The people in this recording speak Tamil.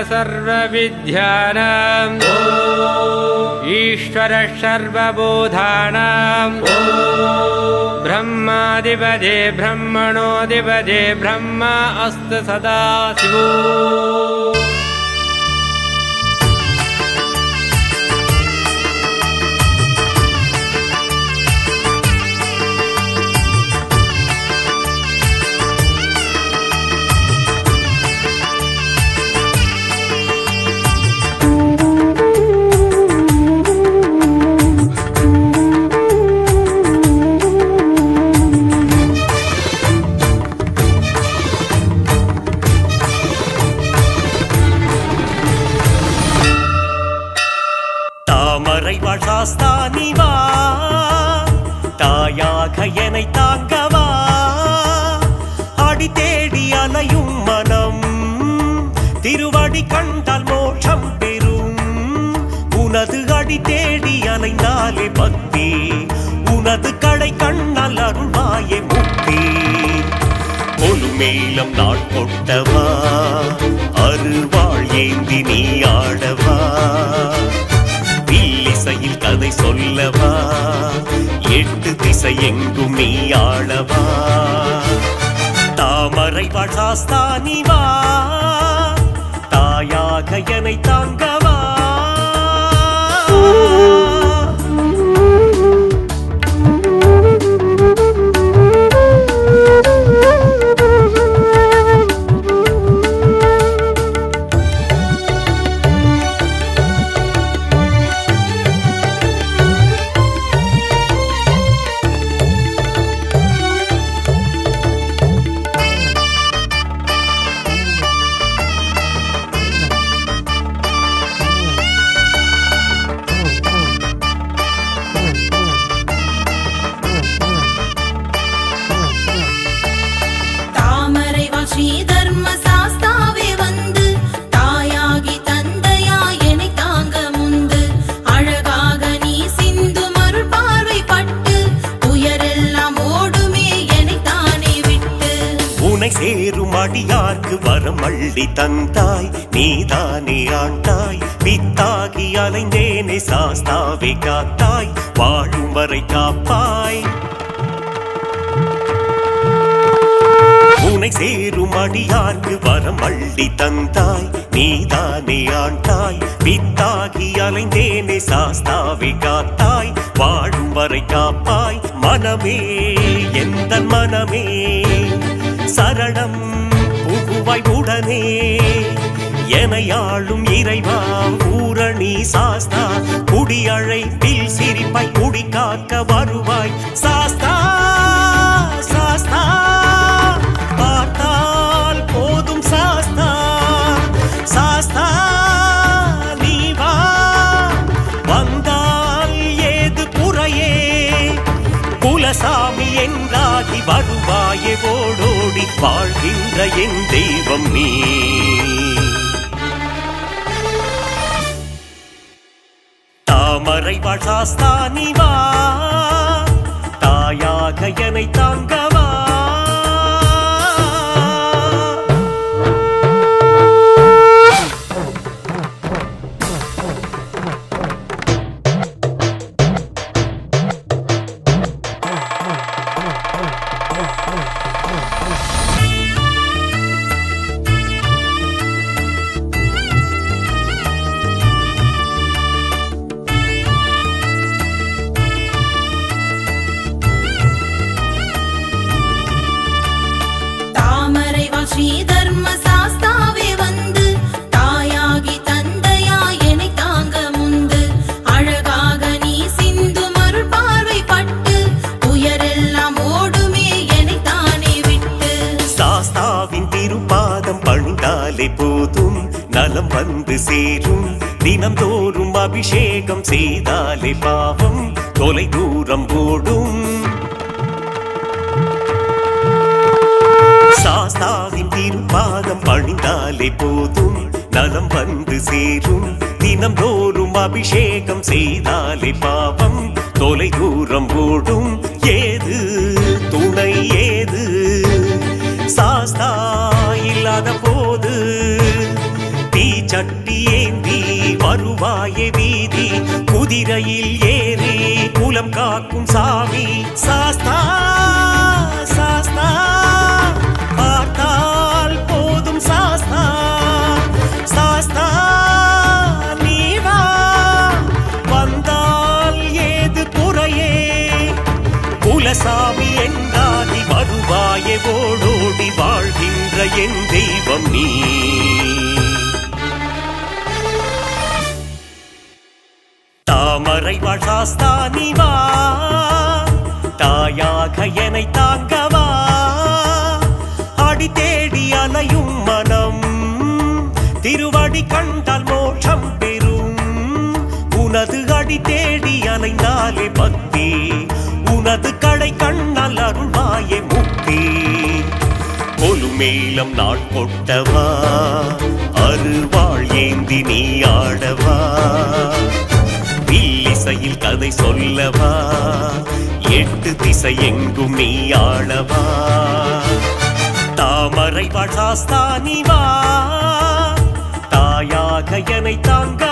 सर्वविद्यानां ईश्वरः सर्वबोधानां ब्रह्माधिपते ब्रह्मणोऽधिपते ब्रह्मा अस्तु सदा शिवो। சாஸ்தானிவா தாயாக என்னை தாங்கவா அடி தேடி அலையும் மனம் திருவடி கண்டால் மோட்சம் பெறும் உனது அடி தேடி அலைந்தாலே பக்தி உனது கடை கண்ணால் அருள்வாயே முக்தி பொலுமேலம் நாள் கொட்டவா அருள்வாள் ஏந்தி நீ ஆடவா இசையில் கதை சொல்லவா எட்டு திசை எங்கும் நீ ஆளவா தாமரை சாஸ்தானிவா தாயாக என்னை தாங்கவா சேரும் அடியார்க்கு வரம் அள்ளி தந்தாய் நீதானே ஆண்டாய் வித்தாகி அலைந்தேனே சாஸ்தாவே காத்தாய் வாழும் வரை காப்பாய் உனை சேரும் அடியார்க்கு வரம் அள்ளி தந்தாய் நீதானே ஆண்டாய் வித்தாகி அலைந்தேனே சாஸ்தாவே காத்தாய் வாழும் வரை காப்பாய் மனமே எந்த மனமே சரணம் புகுவாய் உடனே எனையாளும் இறைவா பூரணி சாஸ்தா குடியழைப்பில் சிரிப்பாய் குடி காக்க வருவாய் சாஸ்தா சாஸ்தா பார்த்தால் போதும் சாஸ்தா சாஸ்தா நீ வா வந்தால் ஏது குறையே குலசாமி என்றாகி வருவாயே ஓடோடி வாழ்கின்ற என் தெய்வம் நீ தாமரை சாஸ்தானிவா தாயாக என்னை தாங்கவா ஸ்ரீ தர்ம சாஸ்தாவே வந்து தாயாகி தந்தையா என்னை தாங்க முந்து அழகாக நீ சிந்து மருள் பார்வை பட்டு துயரெல்லாம் ஓடுமே என்னை தானே விட்டு சாஸ்தாவின் திருப்பாதம் பணிந்தாலே போதும் நலம் வந்து சேரும் தினந்தோறும் அபிஷேகம் செய்தாலே பாவம் தொலை தூரம் ஓடும் சாஸ்தாவின் திருப்பாதம் பணிந்தாலே போதும் நலம் வந்து சேரும் தினந்தோறும் அபிஷேகம் செய்தாலே பாவம் தொலை தூரம் ஓடும் ஏது துணை ஏது சாஸ்தா இல்லாத போது தீ சட்டி ஏந்தி வருவாயே வீதி குதிரையில் ஏறி குலம் காக்கும் சாமி சாஸ்தா சாஸ்தா பார்த்தால் போதும் சாஸ்தா சாஸ்தா நீவா வந்தால் ஏது குறையே குலசாமி என்றாதி வருவாயே ஓடோடி வாழ்கின்ற என் தெய்வம் நீ தாமரை வாழ்சாஸ்தா நீ வா தாயாக என்னை தாங்கவா அடி தேடி அலையும் மனம் திருவடி கண்டால் மோட்சம் பெறும் உனது அடி தேடி அலைந்தாலே பக்தி உனது கடை கண்ணால் அருள்வாயே முக்தி கொலுமேலம் நாள் கொட்டவா அருள்வாள் ஏந்தி நீ ஆடவா வில்லிசையில் கதை சொல்லவா எட்டு திசை எங்கும் நீ ஆளவா தாமரை வாழ்சாஸ்தா நீ வா தாயாக என்னை தாங்க